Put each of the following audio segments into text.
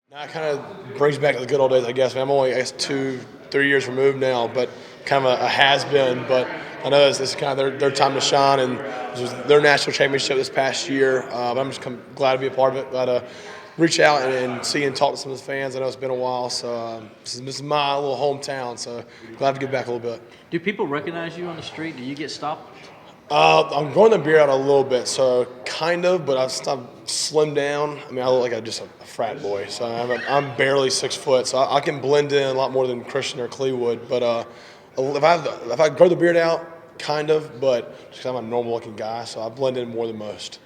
Now it kind of brings back to the good old days, I guess. I'm only, 2, 3 years removed now, but kind of a has-been. But I know this is kind of their time to shine, and this was their national championship this past year. I'm just glad to be a part of it. Glad to reach out and see and talk to some of the fans. I know it's been a while, so this is my little hometown. So glad to get back a little bit. Do people recognize you on the street? Do you get stopped? I'm growing the beard out a little bit, so kind of, but I've slimmed down. I mean, I look like just a frat boy, so I'm barely 6 foot, so I can blend in a lot more than Christian or Clee would. But if I grow the beard out, kind of, but just 'cause I'm a normal looking guy, so I blend in more than most.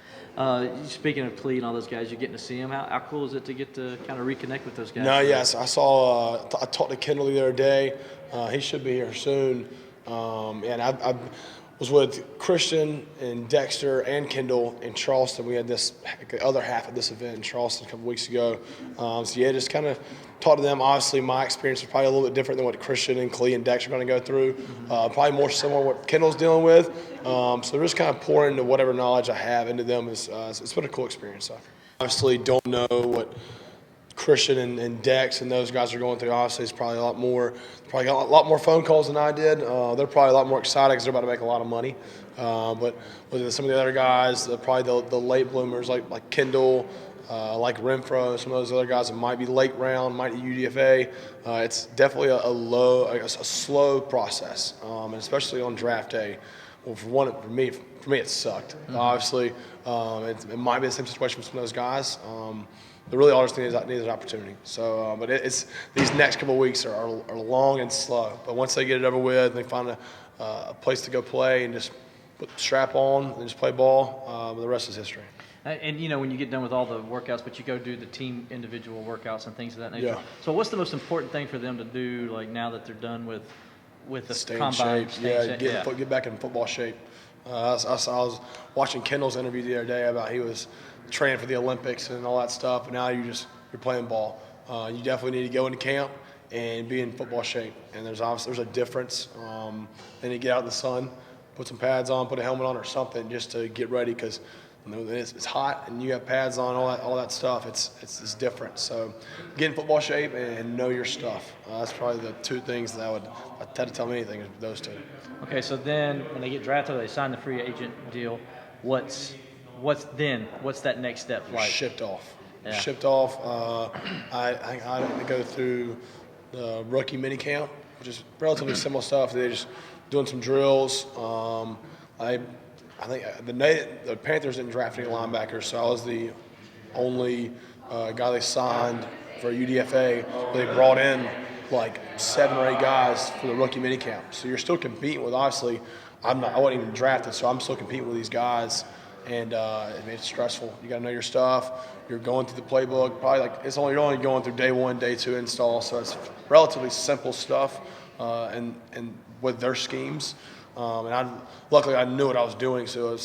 Speaking of Clee and all those guys, you're getting to see them. How cool is it to get to kind of reconnect with those guys? No, yes, I saw. I talked to Kendall the other day. He should be here soon, and I was with Christian and Dexter and Kendall in Charleston. We had the other half of this event in Charleston a couple weeks ago. So yeah, just kind of talked to them. Obviously, my experience was probably a little bit different than what Christian and Clee and Dexter are going to go through. Probably more similar to what Kendall's dealing with. So just kind of pouring into whatever knowledge I have into them. It's been a cool experience. So obviously, don't know what Christian and Dex and those guys are going through. Obviously, it's probably got a lot more phone calls than I did. They're probably a lot more excited because they're about to make a lot of money. But with some of the other guys, probably the late bloomers like Kendall, like Renfro, some of those other guys that might be late round, might be UDFA. It's definitely a slow process, and especially on draft day. Well, for me, it sucked. Obviously, it might be the same situation for some of those guys. But really, all I just need is an opportunity. So, but it's these next couple of weeks are long and slow. But once they get it over with, and they find a place to go play and just put the strap on and just play ball, the rest is history. And when you get done with all the workouts, but you go do the team individual workouts and things of that nature. Yeah. So what's the most important thing for them to do, like now that they're done with the Stay combine? in shape. Get back in football shape. I was watching Kendall's interview the other day about he was training for the Olympics and all that stuff, and now you're playing ball. You definitely need to go into camp and be in football shape. And there's a difference. Then you get out in the sun, put some pads on, put a helmet on or something just to get ready because it's hot and you have pads on, all that stuff. It's different. So get in football shape and know your stuff. That's probably the two things that I'd had to tell me anything is those two. Okay, so then when they get drafted, they sign the free agent deal. What's that next step like? Shipped off. Yeah. Shipped off. I go through the rookie mini camp, which is relatively similar stuff. They're just doing some drills. I think the Panthers didn't draft any linebackers, so I was the only guy they signed for UDFA. They brought in like 7 or 8 guys for the rookie mini camp. So you're still competing with, obviously, I wasn't even drafted, so I'm still competing with these guys. And it's stressful. You got to know your stuff. You're going through the playbook. Probably you're only going through day 1, day 2 install, so it's relatively simple stuff. And with their schemes, luckily I knew what I was doing, so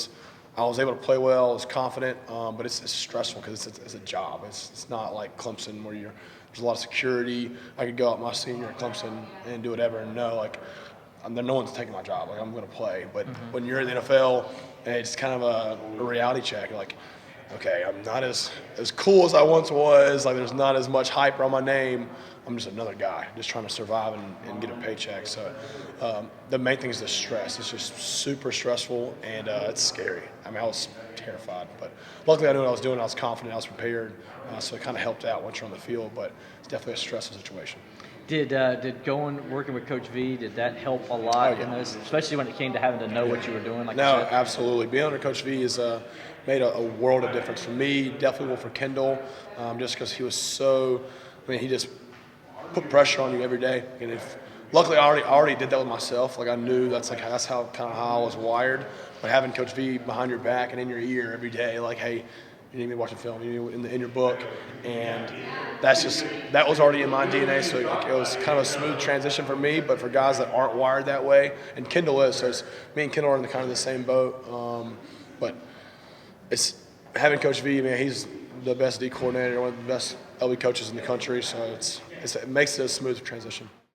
I was able to play well. I was confident, but it's stressful because it's a job. It's not like Clemson where there's a lot of security. I could go out my senior at Clemson and do whatever and know no one's taking my job. I'm going to play. But when you're in the NFL, it's kind of a reality check. Okay, I'm not as cool as I once was. There's not as much hype around my name. I'm just another guy, just trying to survive and get a paycheck. So the main thing is the stress. It's just super stressful, and it's scary. I was terrified. But luckily I knew what I was doing. I was confident. I was prepared. So it kind of helped out once you're on the field. But it's definitely a stressful situation. Did working with Coach V, did that help a lot in this, especially when it came to having to know what you were doing? No, absolutely. Being under Coach V has made a world of difference for me. Definitely will for Kendall, just because he was he just put pressure on you every day. And luckily, I already did that with myself. I knew that's how I was wired. But having Coach V behind your back and in your ear every day, hey, you need me watching film, you need in your book, and that was already in my DNA. So it was kind of a smooth transition for me. But for guys that aren't wired that way, and Kendall is, so me and Kendall are in kind of the same boat. But it's having Coach V. He's the best D coordinator, one of the best LB coaches in the country. So it makes it a smooth transition.